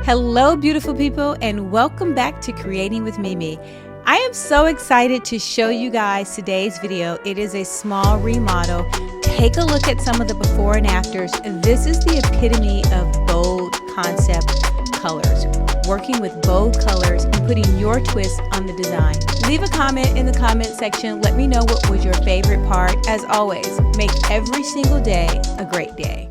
Hello, beautiful people, and welcome back to Creating with Mimi. I am so excited to show you guys today's video. It is a small remodel. Take a look at some of the before and afters. This is the epitome of bold concept colors. Working with bold colors and putting your twist on the design. Leave a comment in the comment section. Let me know what was your favorite part. As always, make every single day a great day.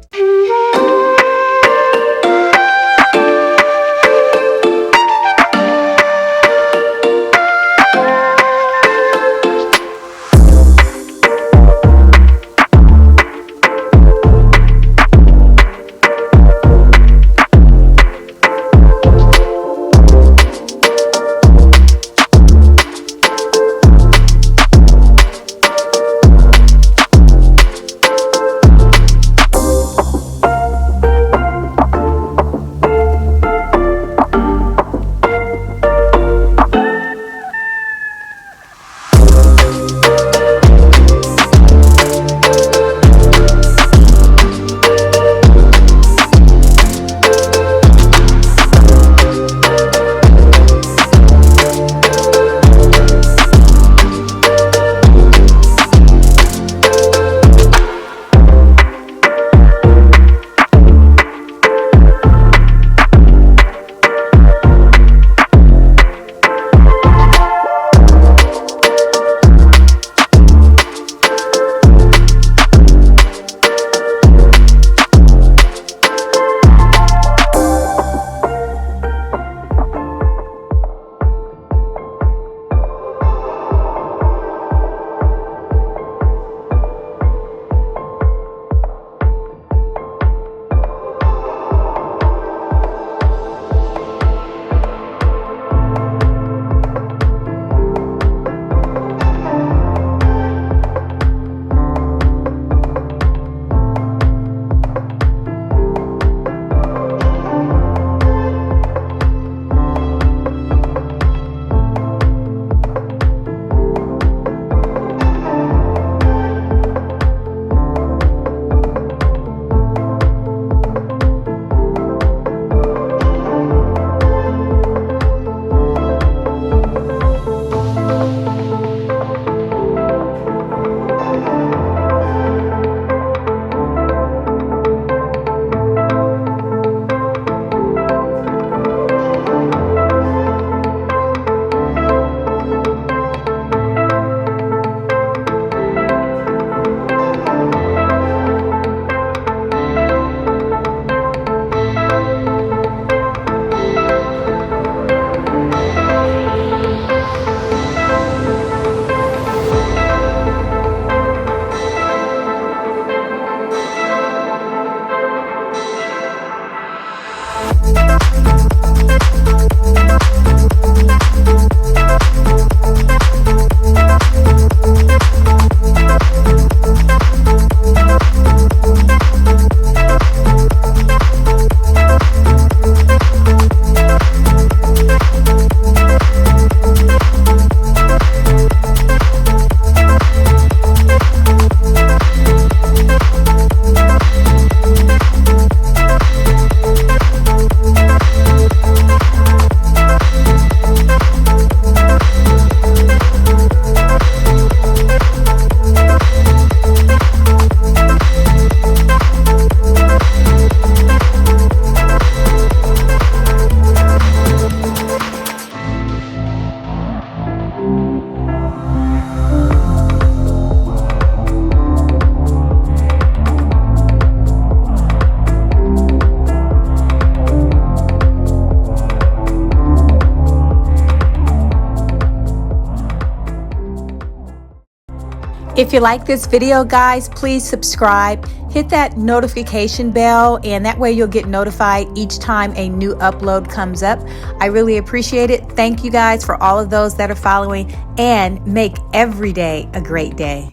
If you like this video, guys, please subscribe, hit that notification bell, and that way you'll get notified each time a new upload comes up. I really appreciate it. Thank you guys for all of those that are following, and make every day a great day.